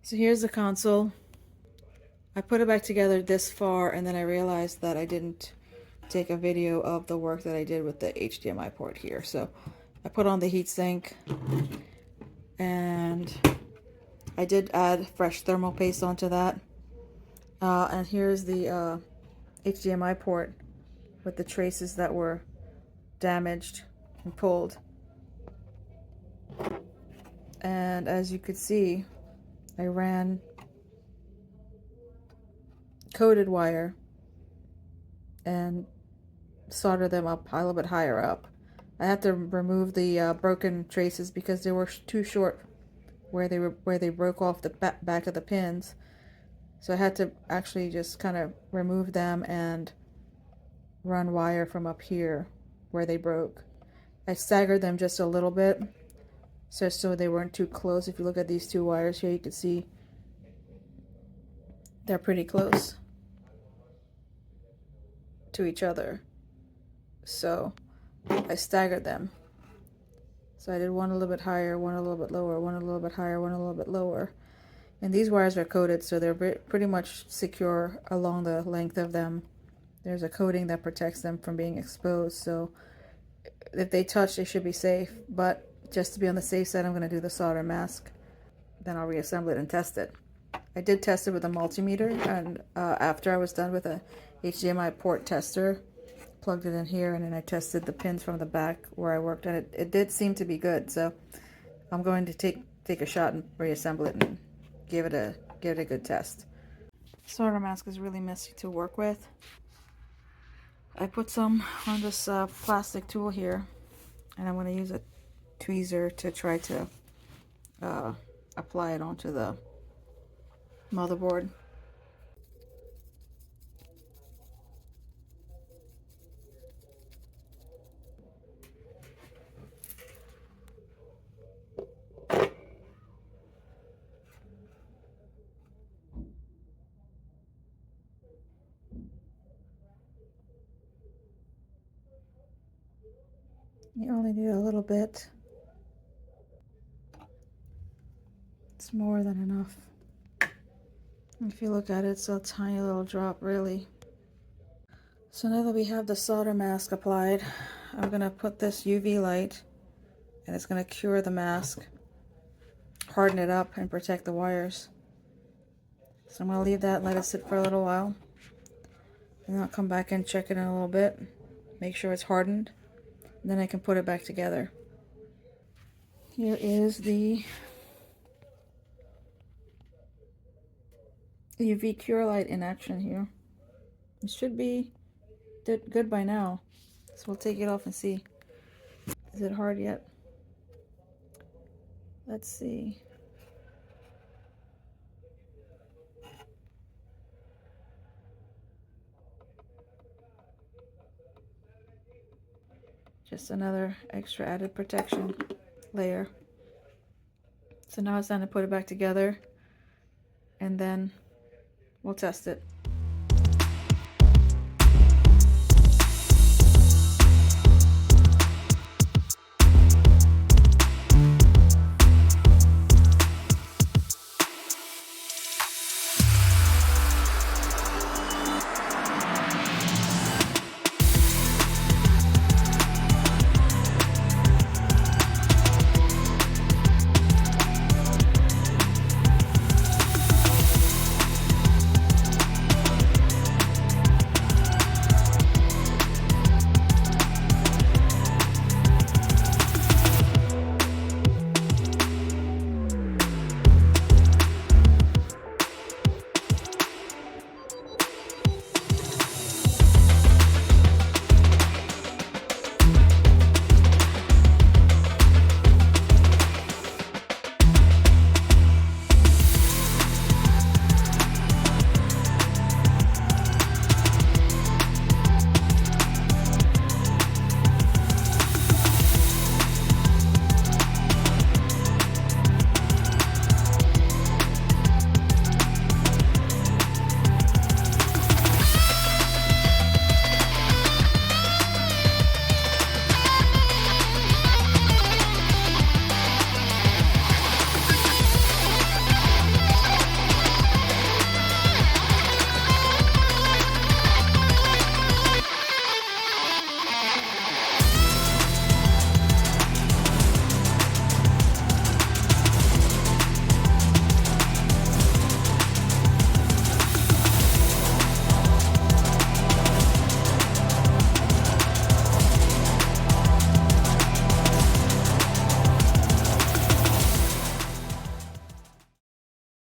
So here's the console. I put it back together this far, and then I realized that I didn't take a video of the work that I did with the HDMI port here. So I put on the heatsink, and I did add fresh thermal paste onto that. And here's the HDMI port with the traces that were damaged and pulled. And as you could see, I ran coated wire and solder them up a little bit higher up. I had to remove the broken traces because they were too short where they broke off the back of the pins. So I had to actually just kind of remove them and run wire from up here where they broke. I staggered them just a little bit so they weren't too close. If you look at these two wires here, you can see they're pretty close to each other. So I staggered them. So I did one a little bit higher, one a little bit lower, one a little bit higher, one a little bit lower. And these wires are coated, so they're pretty much secure along the length of them. There's a coating that protects them from being exposed, so if they touch, they should be safe. But just to be on the safe side, I'm going to do the solder mask. Then I'll reassemble it and test it. I did test it with a multimeter, and after I was done with a HDMI port tester, plugged it in here, and then I tested the pins from the back where I worked, and it did seem to be good. So I'm going to take a shot and reassemble it and give it a good test. Solder mask is really messy to work with. I put some on this plastic tool here, and I'm going to use a tweezer to try to apply it onto the motherboard. You only need a little bit. It's more than enough. If you look at it, it's a tiny little drop, really. So now that we have the solder mask applied, I'm going to put this UV light, and it's going to cure the mask, harden it up, and protect the wires. So I'm going to leave that and let it sit for a little while. And then I'll come back and check it in a little bit, make sure it's hardened, and then I can put it back together. Here is the UV cure light in action here. It should be good by now. So we'll take it off and see. Is it hard yet? Let's see. Just another extra added protection layer. So now it's time to put it back together, and then we'll test it.